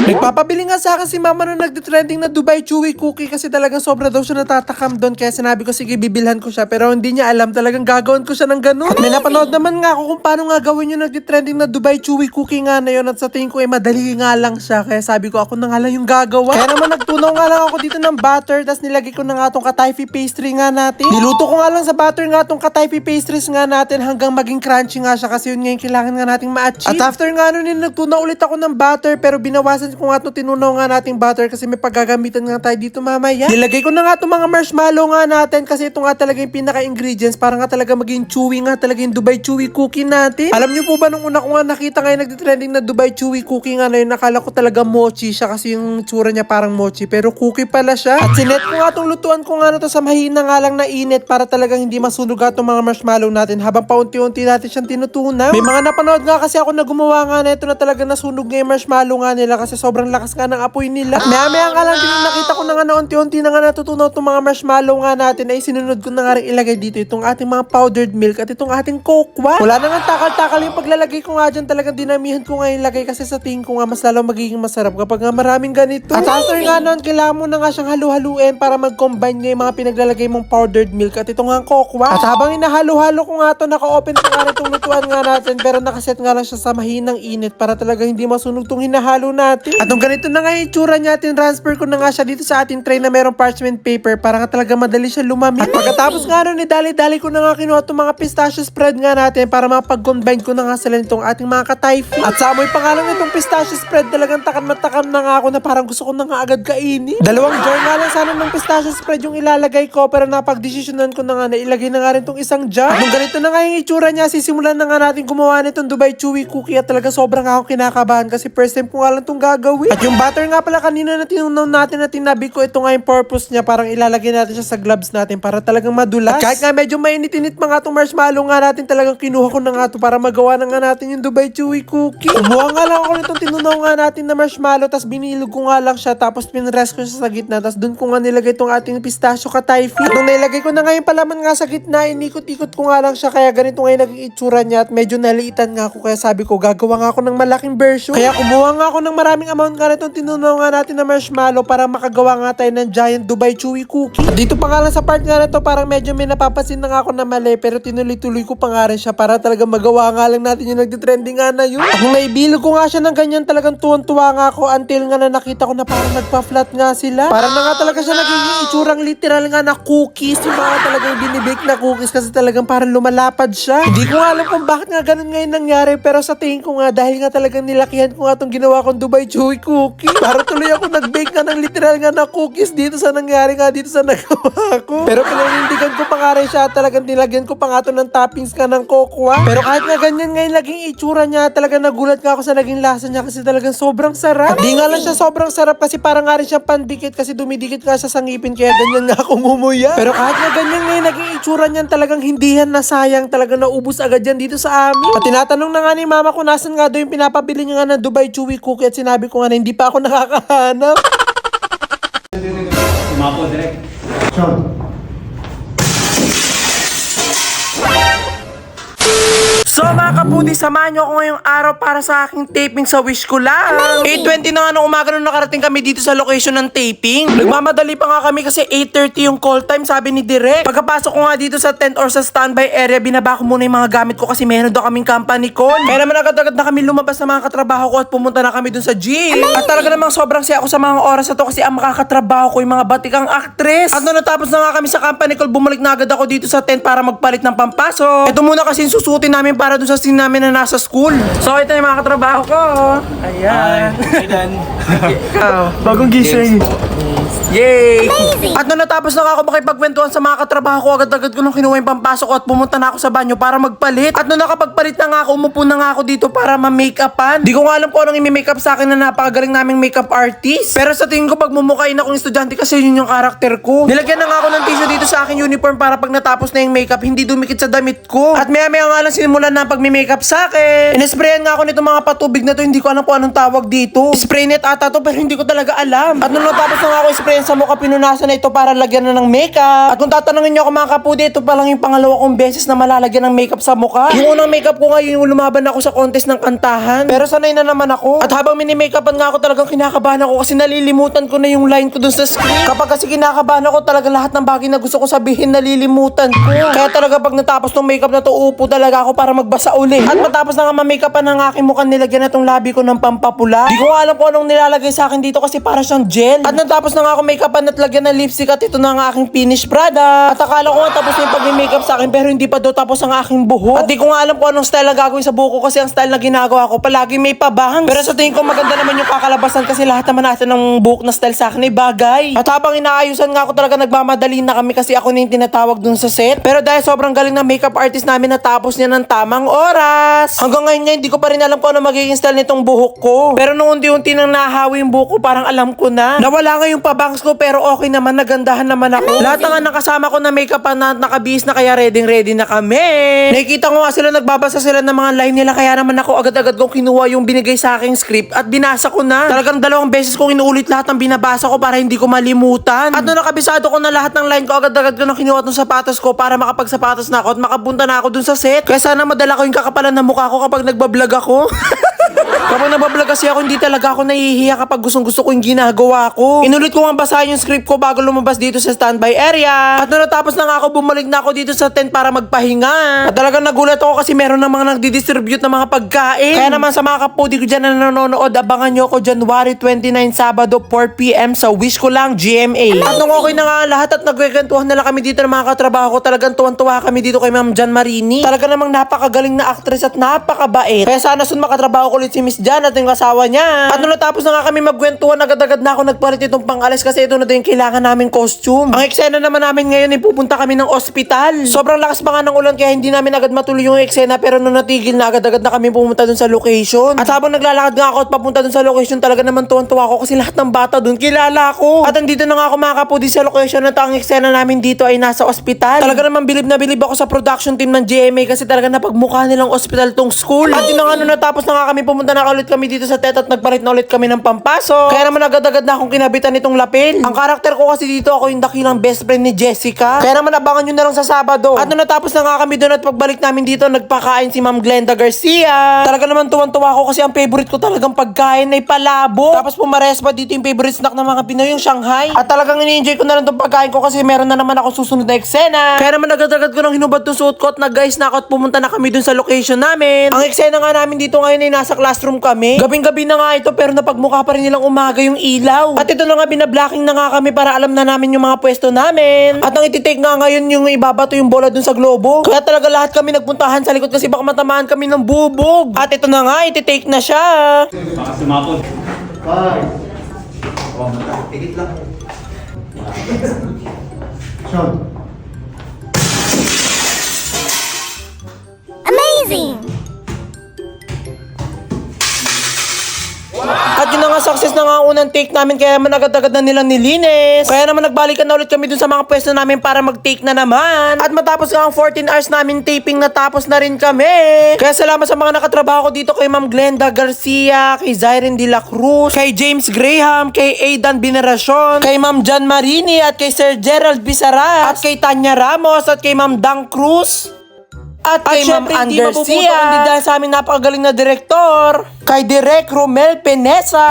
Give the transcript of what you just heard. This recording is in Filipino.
Nagpapabili nga sa akin si mama nung nagde-trending na Dubai Chewy Cookie kasi talagang sobra daw siya natatakam doon. Kaya sinabi ko, sige, bibilhan ko siya. Pero hindi niya alam, talagang gagawin ko siya ng ganun. At may napanood naman nga ako kung paano nga gawin yung nagde-trending na Dubai Chewy Cookie nga na yun. At sa tingin ko, madali nga lang siya. Kaya sabi ko, ako na nga lang yung gagawa. Kaya naman nagtunaw nga lang ako dito ng butter. Tapos nilagay ko na nga tong katayfi pastry nga natin. Niluto ko nga lang sa butter nga tong katayfi pastries nga natin hanggang maging crunchy nga siya. Kasi yun nga yung kailangan nga nating ma-achieve. At after nga nun, nagtunaw ulit ako ng butter. Pero binawasan ko nga itong tinunaw nga nating butter kasi may paggagamitan nga tayo dito mamaya. Nilagay ko na nga itong mga marshmallow nga natin kasi ito nga talaga yung pinaka-ingredients para nga talaga maging chewy nga talaga yung Dubai Chewy Cookie natin. Alam niyo po ba nung una ko nga nakita ngayon nagtitrending na Dubai Chewy Cookie nga na yun, nakala ko talaga mochi siya kasi yung tsura niya parang mochi pero cookie pala siya. At sinet ko nga itong lutuan ko nga na to sa mahina nga lang na init para talagang hindi masunog itong mga marshmallow natin habang paunti-unti natin siyang tinutunaw. May mga napanood nga kasi ako na gumawa nga na ito na talaga nasunog nga yung marshmallow nga nila kasi sobrang lakas nga ng apoy nila. At maya nga lang din nakita ko na nga na unti-unti na nga natutunaw itong mga marshmallow nga natin ay sinunod ko na nga rin ilagay dito itong ating mga powdered milk at itong ating cocoa. Wala na nga takal-takal yung paglalagay ko nga dyan, talagang dinamihan ko nga yung lagay kasi sa tingin ko nga mas lalo magiging masarap kapag nga maraming ganito. At after nga nun, kailangan mo na nga siyang halu-haluin para mag-combine nga yung mga pinaglalagay mong powdered milk at itong nga cocoa. At habang inahalo-halo ko nga to, naka-open ko nga rin itong lutuan nga natin pero nakaset nga lang siya sa mahinang init para talaga hindi masunog itong hinahalo natin. At nung ganito na nga yung itsura niya, transfer ko na nga siya dito sa ating tray na merong parchment paper para nga talaga madali siya lumamig. At pagkatapos nga nun, dali-dali ko na nga kinuha itong mga pistachio spread nga natin para mapag-combine ko na nga sila nitong ating mga katayfi. At sa amoy pangalan nitong pistachio spread, talagang takam na takam na nga ako na parang gusto ko na nga agad kainin. Dalawang jar nga lang sana ng pistachio spread yung ilalagay ko pero napag-desisyonan ko na nga na ilagay na nga rin itong isang jar. At nung ganito na nga yung itsura niya, sisimulan na nga natin gumawa nitong Dubai Chewy Cookie at talaga sobrang ako kinakabahan kasi first time ko nga lang itong gagawin. At yung butter nga pala kanina na tinunaw natin na tinabi ko, ito nga yung purpose niya, parang ilalagay natin siya sa gloves natin para talagang madulas. At kahit nga medyo mainit-init mga itong marshmallow nga natin, talagang kinuha ko na nga ito para magawa na nga natin yung Dubai Chewy Cookie. Kumuha nga lang ako nitong tinunaw nga natin na marshmallow, tapos binilog ko nga lang siya, tapos pinrest ko siya sa gitna, tapos dun ko nga nilagay itong ating pistachio katayfi. At nung nilagay ko na nga yung palaman nga sa gitna, inikot-ikot ko nga lang siya, kaya ganito nga yung naging itsura niya at medyo naliitan nga ako, kaya sabi ko gagawa nga ako ng malaking version. Kaya kumuha nga ako ng maraming amount nga nitong tinunaw nga natin na marshmallow para makagawa nga tayo ng giant Dubai Chewy Cookie. At dito pa nga lang sa part nga na to, parang medyo may napapansin na nga ako na mali pero tinuloy-tuloy ko pa nga rin siya para talaga magawa nga lang natin yung nagtitrending nga na yun. At nung naibilog ko nga siya ng ganyan, talagang tuwan-tuwa nga ako until nga na nakita ko na parang nagpa-flat nga sila. Parang na nga talaga siya nagiging itsurang literal nga na cookies, yung mga talagang binibake na cookies kasi talagang parang lumalapad siya. Hindi ko nga alam kung bakit nga ganun ngayon nangyari pero sa tingin ko nga dahil nga talagang nilakihan ko nga itong ginawa kong Dubai Chewy Cookie. Para tuloy ako nag-bake nga ng literal nga na cookies dito sa nangyari nga dito sa nagawa ko. Pero pinanindigan ko pa nga rin siya, talagang nilagyan ko pa nga ito ng toppings ka ng cocoa. Pero kahit nga ganyan ngayon naging itsura niya, talagang nagulat nga ako sa naging lasa niya kasi talagang sobrang sarap. At di nga lang siya sobrang sarap kasi parang nga rin siya pandikit kasi dumidikit nga siya sa ngipin kaya ganyan nga akong umuya. Pero kahit nga ganyan ngayon naging itsura niyan, talagang hindi yan nasayang, talagang naubos agad yan dito sa amin. At tinatanong na nga ni mama ko nasan nga daw yung pinapabili niya nga ng Dubai Chewy Cookie at sinabi ko nga na hindi pa ako nakakahanap. Sumapo direct. So mga kapudi, samahan nyo ako ngayong araw para sa aking taping sa Wish Ko Lang. 8:20 na nga nung umaga nung nakarating kami dito sa location ng taping. Nagmamadali pa nga kami kasi 8:30 yung call time, sabi ni Direk. Pagkapasok ko nga dito sa tent or sa standby area, binaba ko muna yung mga gamit ko kasi meron daw kaming company call. Kaya naman agad-agad na kami lumabas sa mga katrabaho ko at pumunta na kami dun sa gym. At talaga namang sobrang saya ako sa mga oras na to kasi ang makakatrabaho ko yung mga batikang actress. At nung natapos na nga kami sa company call, bumalik na agad ako dito sa tent para magpalit ng pampasok. Ito muna kasi yung susutin namin para dun sa scene namin na nasa school. So ito yung mga katrabaho ko. Ayan. Bagong gising. Yay! At nung natapos na ako makipagkwentuhan sa mga katrabaho ko, agad-agad ko nung kinuha yung pampasok ko at pumunta na ako sa banyo para magpalit. At nung nakapagpalit na nga ako, umupo na nga ako dito para ma-makeupan. Di ko nga alam kung anong imi-makeup sa akin na napakagaling naming makeup artist. Pero sa tingin ko pag mumukhain akong estudyante kasi yun yung karakter ko. Nilagyan na nga ako ng tissue dito sa aking uniform para pag natapos na yung makeup, hindi dumikit sa damit ko. At maya-maya nga lang sinimulan na pag-makeup sa akin. Inisprayan nga ako nito mga patubig na to, hindi ko alam kung anong tawag dito. Spray net ata to pero hindi ko talaga alam. At nung natapos na nga ako spray yan sa mukha pinunasan na ito para lagyan na ng makeup. At kung tatanungin niyo ako mga kapudi, ito pa lang yung pangalawa kong beses na malalagyan ng makeup sa mukha. Yung unang makeup ko ngayon yung lumaban ako sa contest ng kantahan. Pero sanay na naman ako. At habang mini-makeupan nga ako, talagang kinakabahan ako kasi nalilimutan ko na yung line ko dun sa script. Kapag kasi kinakabahan ako, talaga lahat ng bagay na gusto ko sabihin nalilimutan ko. Kaya talaga pag natapos ng makeup na to, upo talaga ako para magbasa uli. At matapos na nga ma-makeupan ng aking mukha, nilagyan na tong labi ko ng pampapula. Di ko alam kung anong nilalagay sa akin dito kasi para siyang gel. At natapos na nga ako makeupan at lagyan ng lipstick at ito na ang aking finished product. At akala ko nga tapos na yung pag-makeup sa akin pero hindi pa daw tapos ang aking buhok. At di ko nga alam kung anong style na gagawin sa buhok ko kasi ang style na ginagawa ko palagi may pabang. Pero sa tingin ko maganda naman yung kakalabasan kasi lahat naman natin ng buhok na style sa akin ay bagay. At habang inaayusan nga ako talaga nagmamadali na kami kasi ako na yung tinatawag dun sa set. Pero dahil sobrang galing na makeup artist namin natapos niya ng tamang oras. Hanggang ngayon nga hindi ko pa rin alam kung ano magiging style nitong buhok ko. Pero nung unti-unti nang nahahawi yung buhok ko parang alam ko na. Nawala nga yung pabangs ko pero okay naman, nagandahan naman ako. Lahat nga nakasama ko na makeup na nakabihis na kaya ready na kami. Nakikita ko nga sila nagbabasa sila ng mga line nila kaya naman ako agad-agad kong kinuha yung binigay sa aking script at binasa ko na. Talagang 2 beses kong inuulit lahat ng binabasa ko para hindi ko malimutan. At nung nakabisado ko na lahat ng line ko, agad-agad ko na kinuha ng sapatos ko para makapagsapatos na ako at makapunta na ako dun sa set. Kaya sana madala ko yung kakapalan ng mukha ko kapag nagbablog ako. Kapag nagbablog kasi ako, hindi talaga ako nahihiya kapag gustong-gusto ko yung ginagawa ko. Inulit ko nga basahin yung script ko bago lumabas dito sa standby area. At nung natapos na nga ako, bumalik na ako dito sa tent para magpahinga. At talagang nagulat ako kasi meron ng mga nagdi-distribute ng mga pagkain. Kaya naman sa mga kapudi ko dyan na nanonood, abangan nyo ako January 29, Sabado, 4 PM sa Wish Ko Lang, GMA. At nung okay na nga lahat at nagkwentuhan na lang kami dito ng mga katrabaho ko, talagang tuwan-tuwa kami dito kay Ma'am Jan Marini. Talaga namang napakagaling na actress at napakabait. Kaya sana soon makatrabaho ko ulit si Miss Jan at yung asawa niya. At nung natapos na nga kami magkwentuhan, agad-agad na ako nagpalit itong pang-alis kasi ito na din kailangan naming costume. Ang eksena naman namin ngayon ay pupunta kami ng ospital. Sobrang lakas pa nga ng ulan kaya hindi namin agad matuloy yung eksena pero nung natigil na agad-agad na kami pumunta dun sa location. At habang naglalakad nga ako at papunta dun sa location, talaga naman tuwan-tuwa ako kasi lahat ng bata dun kilala ko. At andito na nga ako mga kapudi sa location at ang eksena namin dito ay nasa ospital. Talaga naman bilib na bilib ako sa production team ng GMA kasi talaga napagmukha nilang ospital tong school. At yun na nga nung natapos na nga kami pumunta na ulit kami dito sa tet at nagpalit na ulit kami ng pampasok. Kaya naman agad-agad na akong kinabitan nitong lapel. Ang karakter ko kasi dito ako yung dakilang best friend ni Jessica. Kaya naman abangan nyo na lang sa Sabado. At nung natapos na nga kami doon at pagbalik namin dito, nagpakain si Ma'am Glenda Garcia. Talaga naman tuwan-tuwa ako kasi ang favorite ko talagang pagkain ay palabo. Tapos pumares pa dito yung favorite snack ng mga Pinoy, yung Shanghai. At talagang ini-enjoy ko na lang itong pagkain ko kasi meron na naman ako susunod na eksena. Kaya naman agad-agad ko nang hinubad yung suot ko at nag-guys na ako at pumunta na kami dun sa location namin. Ang eksena nga namin dito ngayon ay nasa classroom kami. Gabing-gabi na nga ito pero napagmukha pa rin nilang umaga yung ilaw. At ito na nga binablocking na nga kami para alam na namin yung mga pwesto namin. At ang ititake nga ngayon yung ibabato yung bola dun sa globo. Kaya talaga lahat kami nagpuntahan sa likod kasi baka matamaan kami ng bubog. At ito na nga, ititake na siya. Baka sumapot. Five. Oh, tigit lang. Sean. Amazing! At yun na nga, success na nga ang unang take namin kaya naman agad-agad na nilang nilinis. Kaya naman nagbalikan na ulit kami dun sa mga pwesto namin para mag-take na naman. At matapos nga ang 14 hours namin taping, natapos na rin kami. Kaya salamat sa mga nakatrabaho ko dito kay Ma'am Glenda Garcia, kay Zyren de la Cruz, kay James Graham, kay Aidan Veneracion, kay Ma'am Jan Marini at kay Sir Gerald Bisaras, at kay Tanya Ramos at kay Ma'am Dang Cruz. At kay Ma'am Andercia, kundi dahil sa amin napakagaling na direktor, kay Direk Romel Penesa.